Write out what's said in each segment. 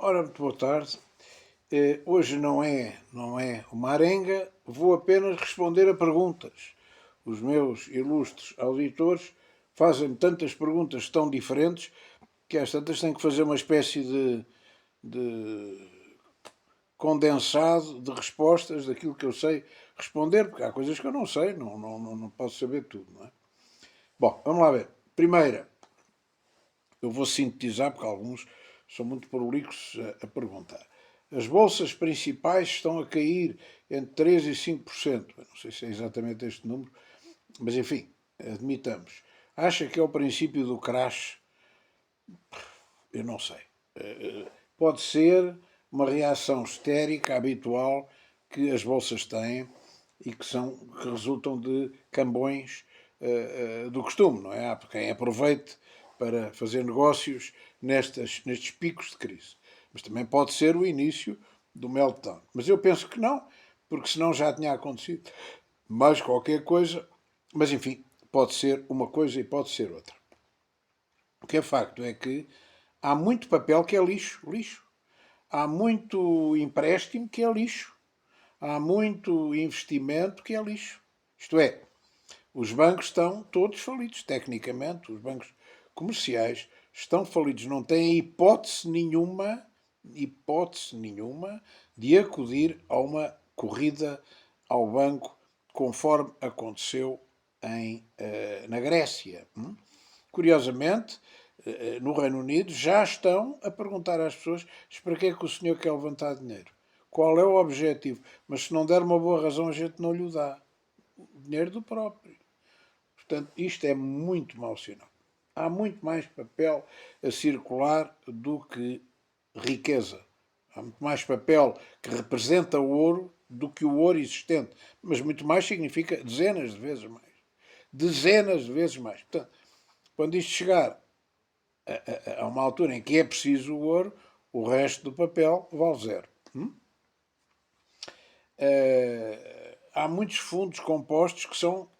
Ora, muito boa tarde. Hoje não é uma arenga, vou apenas responder a perguntas. Os meus ilustres auditores fazem tantas perguntas tão diferentes que às tantas tenho que fazer uma espécie de condensado de respostas daquilo que eu sei responder, porque há coisas que eu não sei, não posso saber tudo, não é? Bom, vamos lá ver. Primeira, eu vou sintetizar, porque alguns são muito prolixos a perguntar. As bolsas principais estão a cair entre 3% e 5%. Eu não sei se é exatamente este número, mas enfim, admitamos. Acha que é o princípio do crash? Eu não sei. Pode ser uma reação histérica habitual que as bolsas têm e que resultam de cambões do costume, não é? Há quem aproveite para fazer negócios nestes picos de crise. Mas também pode ser o início do meltdown. Mas eu penso que não, porque senão já tinha acontecido mais qualquer coisa. Mas enfim, pode ser uma coisa e pode ser outra. O que é facto é que há muito papel que é lixo, lixo. Há muito empréstimo que é lixo. Há muito investimento que é lixo. Isto é, os bancos estão todos falidos, tecnicamente, os bancos comerciais estão falidos, não têm hipótese nenhuma de acudir a uma corrida ao banco conforme aconteceu na Grécia. Curiosamente, no Reino Unido já estão a perguntar às pessoas para que é que o senhor quer levantar dinheiro. Qual é o objetivo? Mas se não der uma boa razão, a gente não lhe dá. O dinheiro do próprio. Portanto, isto é muito mau sinal. Há muito mais papel a circular do que riqueza. Há muito mais papel que representa o ouro do que o ouro existente. Mas muito mais significa dezenas de vezes mais. Dezenas de vezes mais. Portanto, quando isto chegar a uma altura em que é preciso o ouro, o resto do papel vale zero. Há muitos fundos compostos que são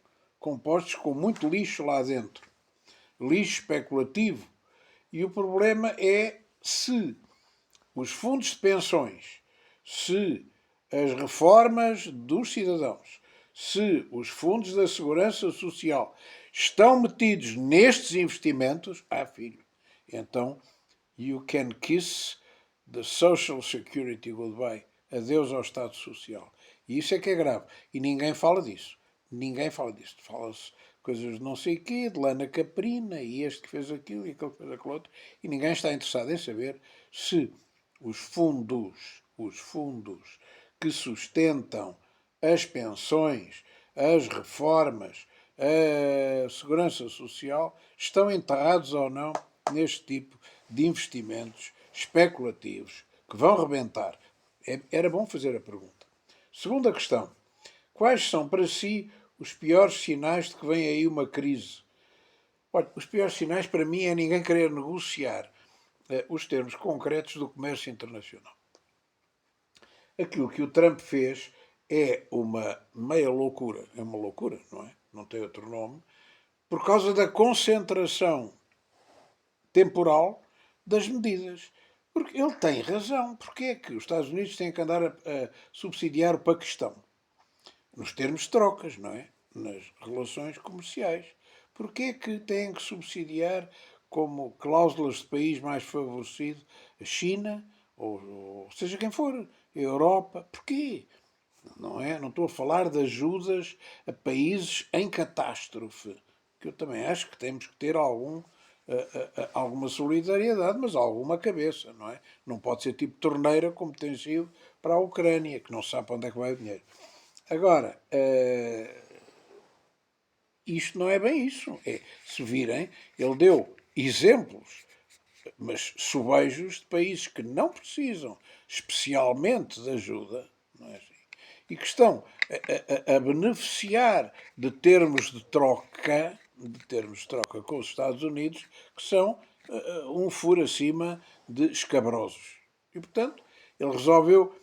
compostos com muito lixo lá dentro. Lixo especulativo. E o problema é se os fundos de pensões, se as reformas dos cidadãos, se os fundos da segurança social estão metidos nestes investimentos, filho, então you can kiss the social security goodbye. Adeus ao Estado Social. E isso é que é grave. E ninguém fala disso. Ninguém fala disso. Fala-se coisas de não sei o quê, de Lana Caprina, e este que fez aquilo e aquele que fez aquilo outro, e ninguém está interessado em saber se os fundos que sustentam as pensões, as reformas, a segurança social, estão enterrados ou não neste tipo de investimentos especulativos que vão rebentar. Era bom fazer a pergunta. Segunda questão. Quais são para si os piores sinais de que vem aí uma crise? Olha, os piores sinais para mim é ninguém querer negociar os termos concretos do comércio internacional. Aquilo que o Trump fez é uma meia loucura. É uma loucura, não é? Não tem outro nome. Por causa da concentração temporal das medidas. Porque ele tem razão. Porquê é que os Estados Unidos têm que andar a subsidiar o Paquistão? Nos termos de trocas, não é? Nas relações comerciais. Porquê é que têm que subsidiar como cláusulas de país mais favorecido a China, ou seja quem for, a Europa? Porquê? Não é? Não estou a falar de ajudas a países em catástrofe, que eu também acho que temos que ter alguma solidariedade, mas alguma cabeça, não é? Não pode ser tipo torneira como tem sido para a Ucrânia, que não sabe para onde é que vai o dinheiro. Agora, isto não é bem isso. Se virem, ele deu exemplos, mas sobejos de países que não precisam especialmente de ajuda, não é assim? E que estão a beneficiar de termos de troca com os Estados Unidos, que são um furo acima de escabrosos. E, portanto, ele resolveu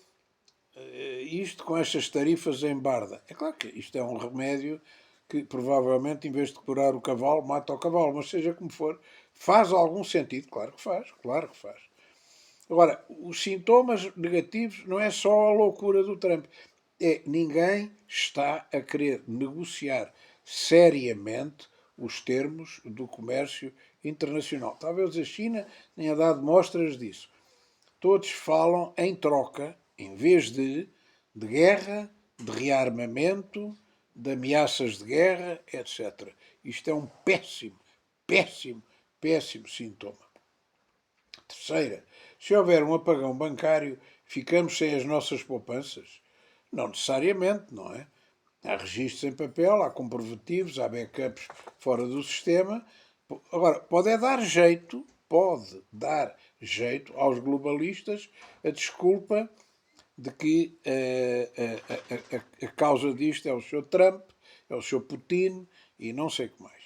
isto com estas tarifas em barda. É claro que isto é um remédio que provavelmente, em vez de curar o cavalo, mata o cavalo, mas seja como for, faz algum sentido. Claro que faz, claro que faz. Agora, os sintomas negativos não é só a loucura do Trump. Ninguém está a querer negociar seriamente os termos do comércio internacional. Talvez a China tenha dado mostras disso. Todos falam em troca, em vez de guerra, de rearmamento, de ameaças de guerra, etc. Isto é um péssimo, péssimo, péssimo sintoma. Terceira, se houver um apagão bancário, ficamos sem as nossas poupanças? Não necessariamente, não é? Há registros em papel, há comprovativos, há backups fora do sistema. Agora, pode dar jeito aos globalistas a desculpa de que a causa disto é o Sr. Trump, é o Sr. Putin e não sei o que mais.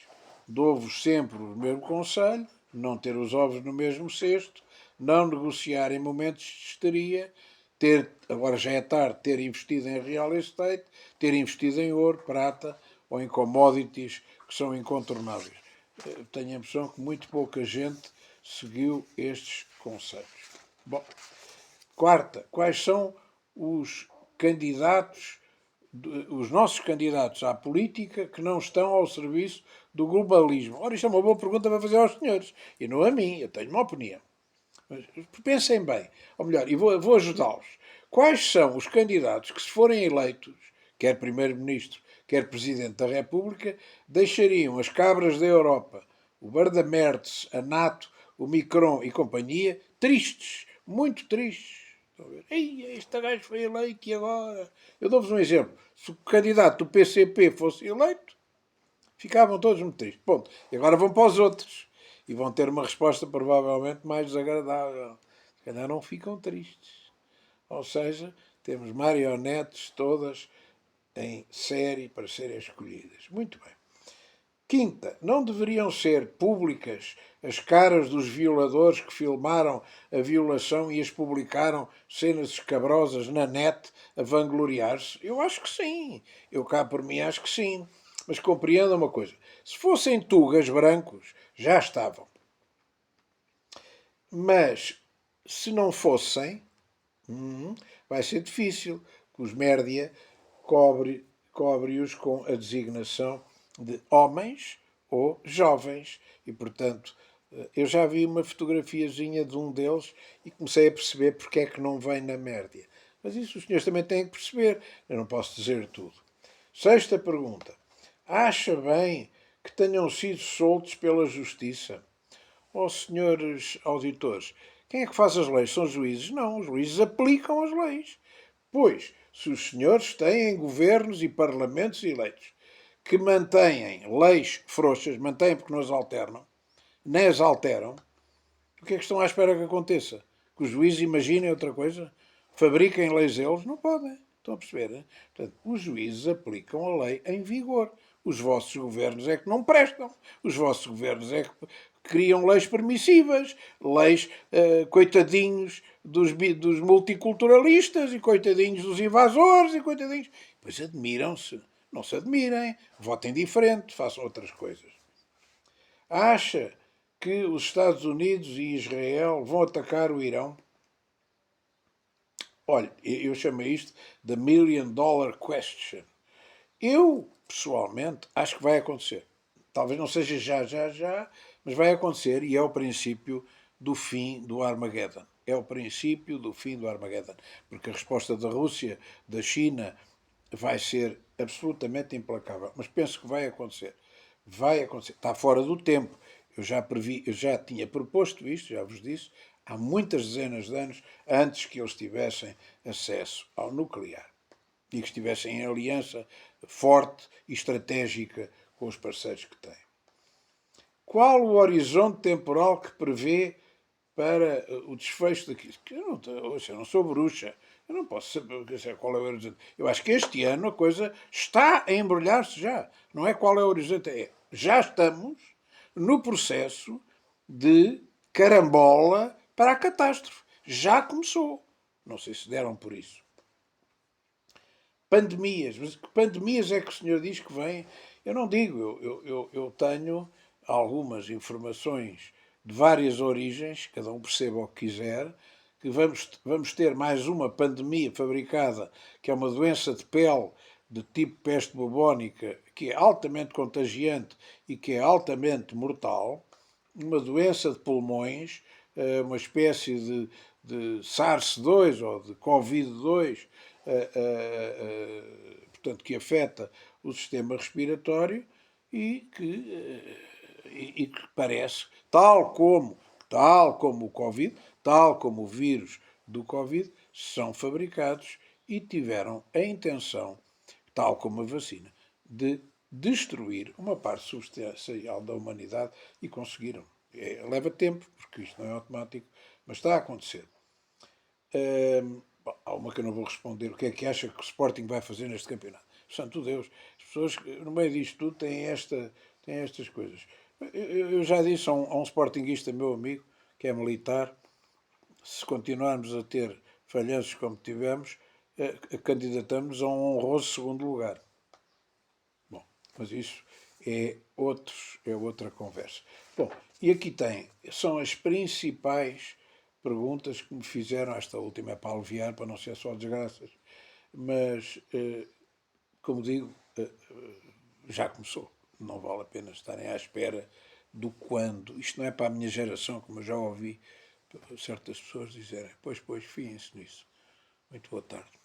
Dou-vos sempre o mesmo conselho, não ter os ovos no mesmo cesto, não negociar em momentos de histeria, agora já é tarde, ter investido em real estate, ter investido em ouro, prata ou em commodities que são incontornáveis. Tenho a impressão que muito pouca gente seguiu estes conselhos. Bom, quarta, quais são os candidatos, os nossos candidatos à política que não estão ao serviço do globalismo? Ora, isto é uma boa pergunta para fazer aos senhores, e não a mim, eu tenho uma opinião. Mas pensem bem, ou melhor, e vou ajudá-los. Quais são os candidatos que, se forem eleitos, quer Primeiro-Ministro, quer Presidente da República, deixariam as cabras da Europa, o Barda-Mertes, a NATO, o Micron e companhia, tristes, muito tristes? Estão a ver? Ei, este gajo foi eleito e agora? Eu dou-vos um exemplo. Se o candidato do PCP fosse eleito, ficavam todos muito tristes. Ponto. E agora vão para os outros. E vão ter uma resposta provavelmente mais desagradável. Se calhar não ficam tristes. Ou seja, temos marionetes todas em série para serem escolhidas. Muito bem. Quinta, não deveriam ser públicas as caras dos violadores que filmaram a violação e as publicaram cenas escabrosas na net a vangloriar-se? Eu acho que sim. Eu cá por mim acho que sim. Mas compreenda uma coisa. Se fossem tugas brancos, já estavam. Mas se não fossem, vai ser difícil que os média cobre-os com a designação de homens ou jovens. E, portanto, eu já vi uma fotografiazinha de um deles e comecei a perceber porque é que não vem na média. Mas isso os senhores também têm que perceber. Eu não posso dizer tudo. Sexta pergunta. Acha bem que tenham sido soltos pela Justiça? Ó senhores auditores, quem é que faz as leis? São os juízes? Não, os juízes aplicam as leis. Pois, se os senhores têm governos e parlamentos eleitos que mantêm leis frouxas, mantêm porque não as alternam, nem as alteram, o que é que estão à espera que aconteça? Que os juízes imaginem outra coisa? Fabriquem leis eles? Não podem. Estão a perceber? Hein? Portanto, os juízes aplicam a lei em vigor. Os vossos governos é que não prestam. Os vossos governos é que criam leis permissivas, leis coitadinhos dos multiculturalistas e coitadinhos dos invasores e coitadinhos. Pois admiram-se. Não se admirem. Votem diferente. Façam outras coisas. Acha que os Estados Unidos e Israel vão atacar o Irão? Olha, eu chamei isto the million dollar question. Eu, pessoalmente, acho que vai acontecer. Talvez não seja já, mas vai acontecer e é o princípio do fim do Armageddon. É o princípio do fim do Armageddon. Porque a resposta da Rússia, da China, vai ser absolutamente implacável. Mas penso que vai acontecer. Vai acontecer. Está fora do tempo. Eu já tinha proposto isto, já vos disse, há muitas dezenas de anos antes que eles tivessem acesso ao nuclear e que estivessem em aliança forte e estratégica com os parceiros que têm. Qual o horizonte temporal que prevê para o desfecho daquilo? Eu não sou bruxa, eu não posso saber qual é o horizonte. Eu acho que este ano a coisa está a embrulhar-se já. Não é qual é o horizonte, é já estamos no processo de carambola para a catástrofe. Já começou. Não sei se deram por isso. Pandemias. Mas que pandemias é que o senhor diz que vêm? Eu não digo. Eu tenho algumas informações de várias origens, cada um perceba o que quiser, que vamos ter mais uma pandemia fabricada, que é uma doença de pele de tipo peste bubónica, que é altamente contagiante e que é altamente mortal, uma doença de pulmões, uma espécie de SARS-2 ou de Covid-2, portanto, que afeta o sistema respiratório e que parece, tal como o Covid, tal como o vírus do Covid, são fabricados e tiveram a intenção, tal como a vacina, de destruir uma parte substancial da humanidade e conseguiram. Leva tempo, porque isto não é automático, mas está a acontecer. Bom, há uma que eu não vou responder. O que é que acha que o Sporting vai fazer neste campeonato? Santo Deus, as pessoas no meio disto tudo têm estas coisas. Eu já disse a um sportinguista meu amigo, que é militar, se continuarmos a ter falhanços como tivemos, candidatamos a um honroso segundo lugar. Bom, mas isso é outra conversa. Bom, e aqui são as principais perguntas que me fizeram. Esta última é para aliviar, para não ser só desgraças. Mas, como digo, já começou. Não vale a pena estarem à espera do quando. Isto não é para a minha geração, como eu já ouvi certas pessoas dizerem. Pois, fiem-se nisso. Muito boa tarde.